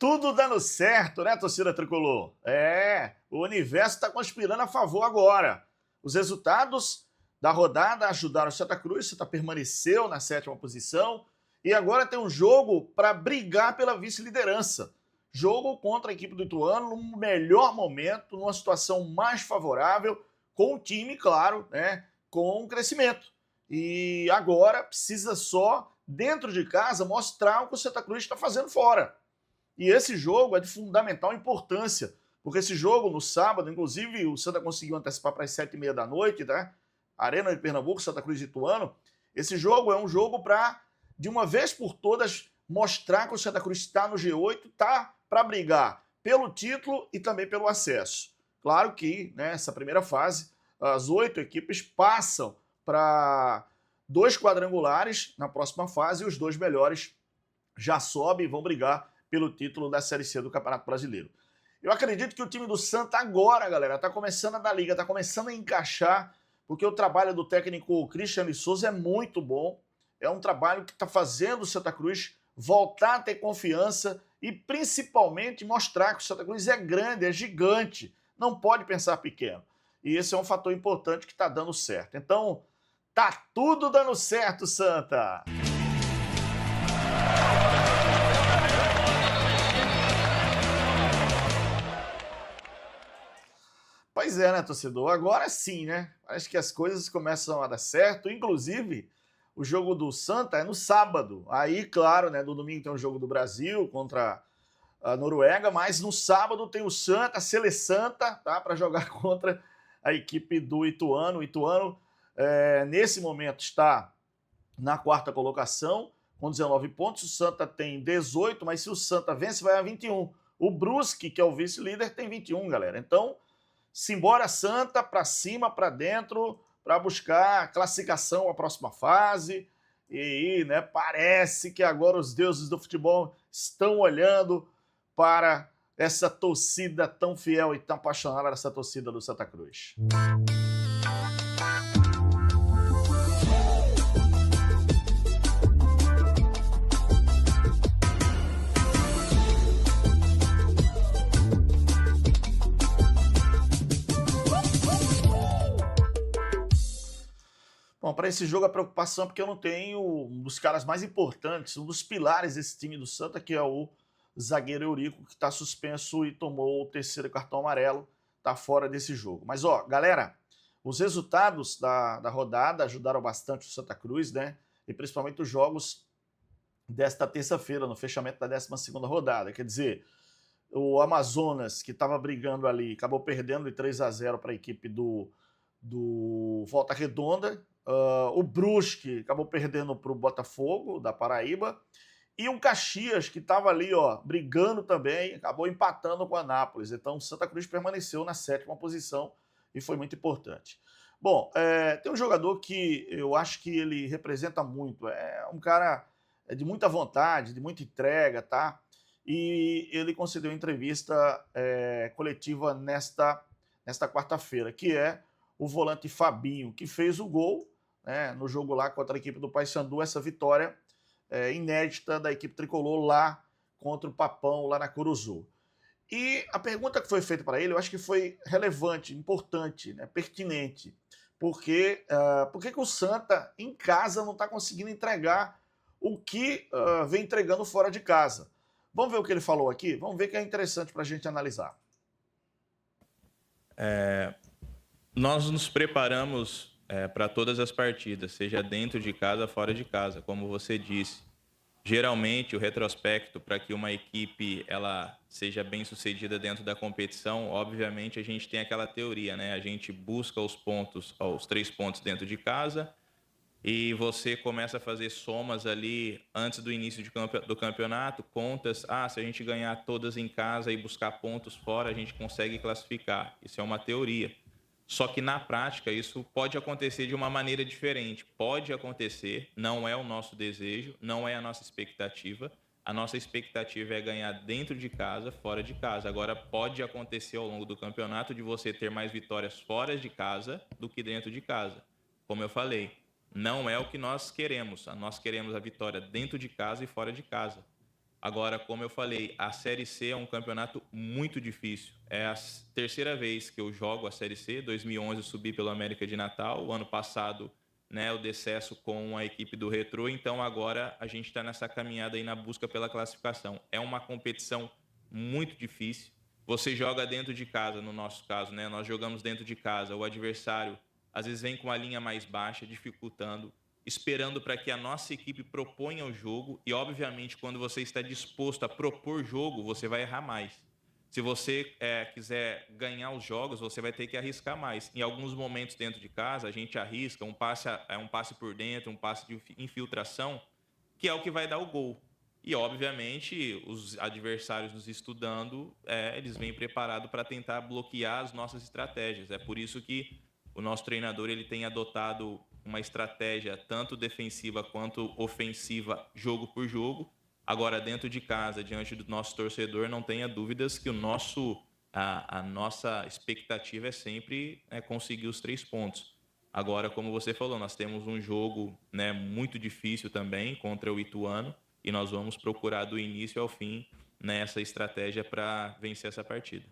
tudo dando certo, né, torcida tricolor? O universo está conspirando a favor agora. Os resultados da rodada ajudaram o Santa Cruz, Santa permaneceu na sétima posição e agora tem um jogo para brigar pela vice-liderança. Jogo contra a equipe do Ituano no melhor momento, numa situação mais favorável, com o time, claro, né, com crescimento. E agora precisa só, dentro de casa, mostrar o que o Santa Cruz está fazendo fora. E esse jogo é de fundamental importância, porque esse jogo, no sábado, inclusive, o Santa conseguiu antecipar para as 7h30 da noite, né? Arena de Pernambuco, Santa Cruz e Ituano. Esse jogo é um jogo para, de uma vez por todas, mostrar que o Santa Cruz está no G8, está para brigar pelo título e também pelo acesso. Claro que, nessa primeira fase, as 8 equipes passam para 2 quadrangulares na próxima fase e os 2 melhores já sobem e vão brigar pelo título da Série C do Campeonato Brasileiro. Eu acredito que o time do Santa agora, galera, está começando a dar liga, está começando a encaixar, porque o trabalho do técnico Cristiano Souza é muito bom. É um trabalho que está fazendo o Santa Cruz voltar a ter confiança e principalmente mostrar que o Santa Cruz é grande, é gigante, não pode pensar pequeno. E esse é um fator importante que está dando certo. Então, tá tudo dando certo, Santa! Pois é, né, torcedor? Agora sim, né? Acho que as coisas começam a dar certo. Inclusive, o jogo do Santa é no sábado. Aí, claro, né, no domingo tem o jogo do Brasil contra a Noruega, mas no sábado tem o Santa, a Sele Santa, tá? Para jogar contra a equipe do Ituano. O Ituano, nesse momento, está na 4ª colocação, com 19 pontos. O Santa tem 18, mas se o Santa vence, vai a 21. O Brusque, que é o vice-líder, tem 21, galera. Então, simbora Santa, para cima, para dentro, para buscar classificação à próxima fase. E, né, parece que agora os deuses do futebol estão olhando para essa torcida tão fiel e tão apaixonada, essa torcida do Santa Cruz. Bom, para esse jogo a preocupação é porque eu não tenho um dos caras mais importantes, um dos pilares desse time do Santa, que é o zagueiro Eurico, que está suspenso e tomou o 3º cartão amarelo, está fora desse jogo. Mas, ó, galera, os resultados da rodada ajudaram bastante o Santa Cruz, né? E principalmente os jogos desta terça-feira, no fechamento da 12ª rodada. Quer dizer, o Amazonas, que estava brigando ali, acabou perdendo de 3-0 para a equipe do Volta Redonda. O Brusque acabou perdendo para o Botafogo, da Paraíba. E o Caxias, que estava ali, ó, brigando também, acabou empatando com a Anápolis. Então, o Santa Cruz permaneceu na 7ª posição e foi muito importante. Bom, tem um jogador que eu acho que ele representa muito. É um cara de muita vontade, de muita entrega, tá? E ele concedeu entrevista coletiva nesta quarta-feira, que é o volante Fabinho, que fez o gol, né, no jogo lá contra a equipe do Paysandu, essa vitória inédita da equipe tricolor lá contra o Papão, lá na Curuzu. E a pergunta que foi feita para ele, eu acho que foi relevante, importante, né, pertinente, porque por que o Santa, em casa, não está conseguindo entregar o que vem entregando fora de casa? Vamos ver o que ele falou aqui? Vamos ver que é interessante para a gente analisar. Nós nos preparamos para todas as partidas, seja dentro de casa, fora de casa, como você disse. Geralmente, o retrospecto para que uma equipe ela seja bem sucedida dentro da competição, obviamente a gente tem aquela teoria, né? A gente busca os 3 pontos dentro de casa e você começa a fazer somas ali antes do início do campeonato, contas, se a gente ganhar todas em casa e buscar pontos fora, a gente consegue classificar. Isso é uma teoria. Só que na prática isso pode acontecer de uma maneira diferente. Pode acontecer, não é o nosso desejo, não é a nossa expectativa. A nossa expectativa é ganhar dentro de casa, fora de casa. Agora pode acontecer ao longo do campeonato de você ter mais vitórias fora de casa do que dentro de casa. Como eu falei, não é o que nós queremos. Nós queremos a vitória dentro de casa e fora de casa. Agora, como eu falei, a Série C é um campeonato muito difícil. É a terceira vez que eu jogo a Série C. 2011 eu subi pelo América de Natal. O ano passado, né, o decesso com a equipe do Retrô. Então agora a gente está nessa caminhada aí na busca pela classificação. É uma competição muito difícil. Você joga dentro de casa, no nosso caso, né? Nós jogamos dentro de casa. O adversário às vezes vem com a linha mais baixa, dificultando, esperando para que a nossa equipe proponha o jogo. E, obviamente, quando você está disposto a propor jogo, você vai errar mais. Se você quiser ganhar os jogos, você vai ter que arriscar mais. Em alguns momentos dentro de casa, a gente arrisca um passe por dentro, um passe de infiltração, que é o que vai dar o gol. E, obviamente, os adversários nos estudando, eles vêm preparados para tentar bloquear as nossas estratégias. É por isso que o nosso treinador ele tem adotado uma estratégia tanto defensiva quanto ofensiva, jogo por jogo. Agora, dentro de casa, diante do nosso torcedor, não tenha dúvidas que a nossa expectativa é sempre conseguir os 3 pontos. Agora, como você falou, nós temos um jogo, né, muito difícil também contra o Ituano e nós vamos procurar do início ao fim nessa estratégia para vencer essa partida.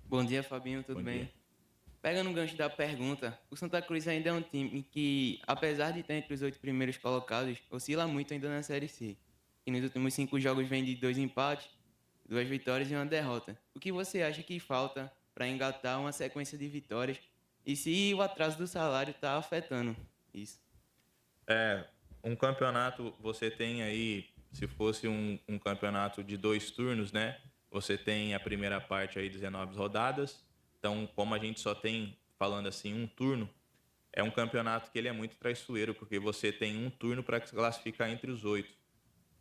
Bom dia, Fabinho, tudo Bom bem? dia. Pegando o gancho da pergunta, o Santa Cruz ainda é um time que, apesar de estar entre os 8 primeiros colocados, oscila muito ainda na Série C. E nos últimos 5 jogos vem de 2 empates, 2 vitórias e uma derrota. O que você acha que falta para engatar uma sequência de vitórias? E se o atraso do salário está afetando isso? Um campeonato, você tem aí, se fosse um campeonato de 2 turnos, né? Você tem a primeira parte aí, 19 rodadas. Então, como a gente só tem, falando assim, um turno, é um campeonato que ele é muito traiçoeiro, porque você tem um turno para classificar entre os 8.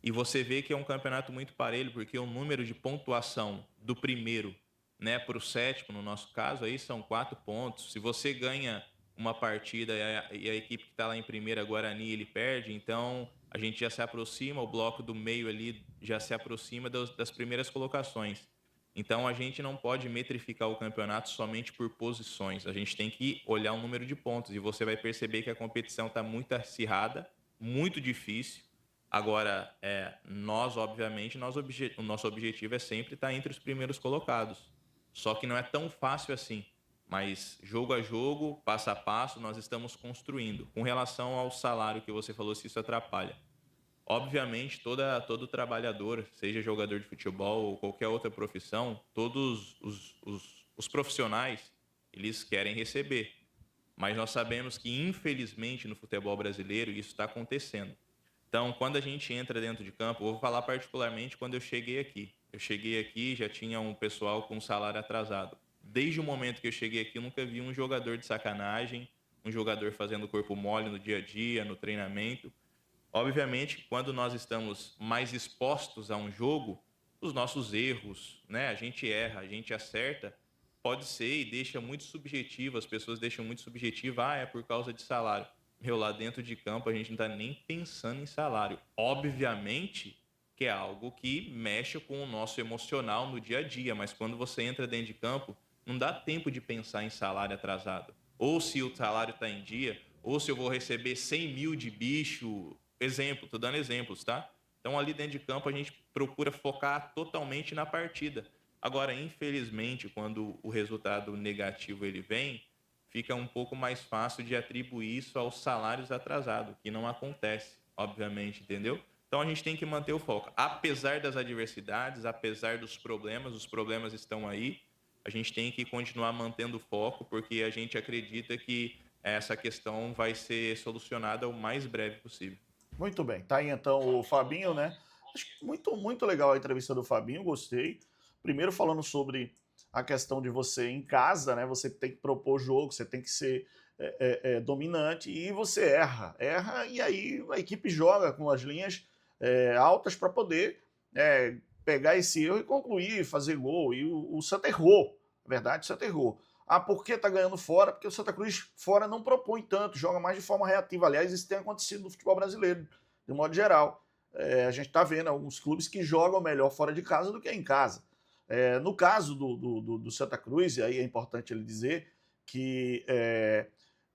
E você vê que é um campeonato muito parelho, porque o número de pontuação do primeiro, né, para o sétimo, no nosso caso, aí são 4 pontos. Se você ganha uma partida e a equipe que está lá em primeira, Guarani, ele perde, então a gente já se aproxima, o bloco do meio ali já se aproxima das primeiras colocações. Então a gente não pode metrificar o campeonato somente por posições, a gente tem que olhar o número de pontos e você vai perceber que a competição está muito acirrada, muito difícil. Agora, nós, obviamente, o nosso objetivo é sempre estar entre os primeiros colocados. Só que não é tão fácil assim. Mas jogo a jogo, passo a passo, nós estamos construindo. Com relação ao salário que você falou, se isso atrapalha. Obviamente, todo trabalhador, seja jogador de futebol ou qualquer outra profissão, todos os profissionais, eles querem receber. Mas nós sabemos que, infelizmente, no futebol brasileiro, isso está acontecendo. Então, quando a gente entra dentro de campo, eu vou falar particularmente quando eu cheguei aqui. Eu cheguei aqui, já tinha um pessoal com salário atrasado. Desde o momento que eu cheguei aqui, eu nunca vi um jogador de sacanagem, um jogador fazendo corpo mole no dia a dia, no treinamento. Obviamente, quando nós estamos mais expostos a um jogo, os nossos erros, né? A gente erra, a gente acerta, pode ser e deixa muito subjetivo, as pessoas deixam muito subjetivo, é por causa de salário. Meu, lá dentro de campo a gente não está nem pensando em salário. Obviamente que é algo que mexe com o nosso emocional no dia a dia, mas quando você entra dentro de campo, não dá tempo de pensar em salário atrasado. Ou se o salário está em dia, ou se eu vou receber 100 mil de bicho. Exemplo, estou dando exemplos, tá? Então ali dentro de campo a gente procura focar totalmente na partida. Agora, infelizmente, quando o resultado negativo ele vem, fica um pouco mais fácil de atribuir isso aos salários atrasados, que não acontece, obviamente, entendeu? Então a gente tem que manter o foco. Apesar das adversidades, apesar dos problemas, os problemas estão aí, a gente tem que continuar mantendo o foco, porque a gente acredita que essa questão vai ser solucionada o mais breve possível. Muito bem, tá aí então o Fabinho, né? Acho muito, muito legal a entrevista do Fabinho, gostei. Primeiro falando sobre a questão de você em casa, né? Você tem que propor jogo, você tem que ser dominante e você erra e aí a equipe joga com as linhas altas para poder pegar esse erro e concluir, fazer gol. E o Santa errou, na verdade, o Santa errou. Ah, por que tá ganhando fora? Porque o Santa Cruz fora não propõe tanto, joga mais de forma reativa. Aliás, isso tem acontecido no futebol brasileiro, de modo geral. A gente está vendo alguns clubes que jogam melhor fora de casa do que em casa. No caso do Santa Cruz, e aí é importante ele dizer que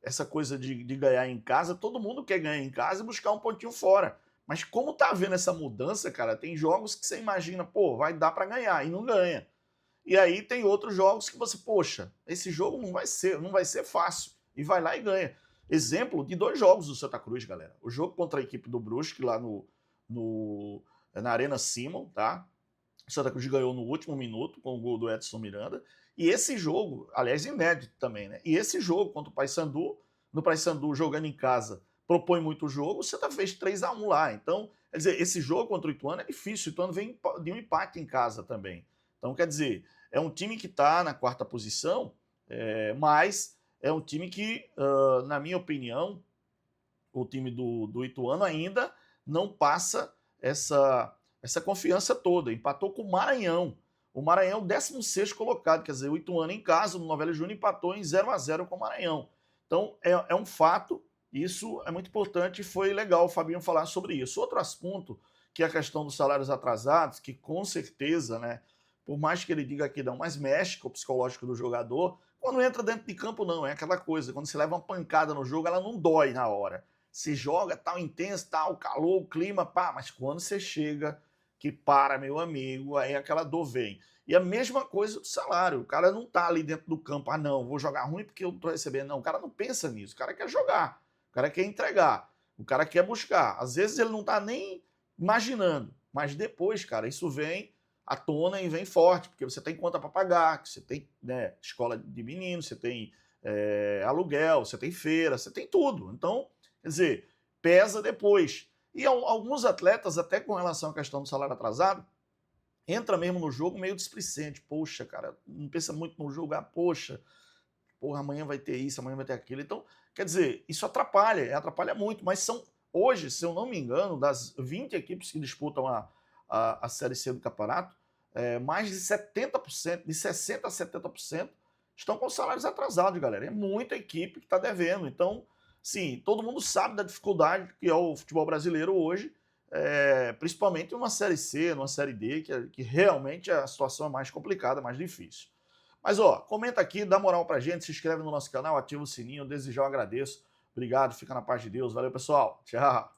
essa coisa de ganhar em casa, todo mundo quer ganhar em casa e buscar um pontinho fora. Mas como tá havendo essa mudança, cara, tem jogos que você imagina, pô, vai dar para ganhar e não ganha. E aí tem outros jogos que você, poxa, esse jogo não vai ser fácil. E vai lá e ganha. Exemplo de 2 jogos do Santa Cruz, galera. O jogo contra a equipe do Brusque lá na Arena Simon, tá? O Santa Cruz ganhou no último minuto com o gol do Edson Miranda. E esse jogo, aliás, inédito também, né? E esse jogo contra o Paysandu, no Paysandu jogando em casa, propõe muito o jogo, o Santa fez 3-1 lá. Então, quer dizer, esse jogo contra o Ituano é difícil. O Ituano vem de um empate em casa também. Então, quer dizer, é um time que está na 4ª posição, mas é um time que, na minha opinião, o time do Ituano ainda não passa essa confiança toda. Empatou com o Maranhão. O Maranhão é o 16º colocado, quer dizer, o Ituano em casa, no Novelli Júnior, empatou em 0-0 com o Maranhão. Então, é um fato, isso é muito importante e foi legal o Fabinho falar sobre isso. Outro assunto, que é a questão dos salários atrasados, que com certeza, né, por mais que ele diga que não, mas mexe com o psicológico do jogador. Quando entra dentro de campo, não, é aquela coisa, quando você leva uma pancada no jogo, ela não dói na hora. Se joga, tal intenso, tal calor, o clima, pá, mas quando você chega, que para, meu amigo, aí aquela dor vem. E a mesma coisa do salário, o cara não tá ali dentro do campo, ah não, vou jogar ruim porque eu tô recebendo, não, o cara não pensa nisso, o cara quer jogar, o cara quer entregar, o cara quer buscar. Às vezes ele não tá nem imaginando, mas depois, cara, isso vem à tona e vem forte, porque você tem conta para pagar, você tem, né, escola de menino, você tem aluguel, você tem feira, você tem tudo. Então, quer dizer, pesa depois. E alguns atletas, até com relação à questão do salário atrasado, entra mesmo no jogo meio displicente. Poxa, cara, não pensa muito no jogo, poxa, porra, amanhã vai ter isso, amanhã vai ter aquilo. Então, quer dizer, isso atrapalha muito, mas são, hoje, se eu não me engano, das 20 equipes que disputam a Série C do campeonato, mais de 70%, de 60% a 70%, estão com salários atrasados, galera. É muita equipe que está devendo. Então, sim, todo mundo sabe da dificuldade que é o futebol brasileiro hoje, principalmente numa Série C, numa Série D, que realmente a situação é mais complicada, mais difícil. Mas, ó, comenta aqui, dá moral pra gente, se inscreve no nosso canal, ativa o sininho, desde já eu agradeço. Obrigado, fica na paz de Deus. Valeu, pessoal. Tchau.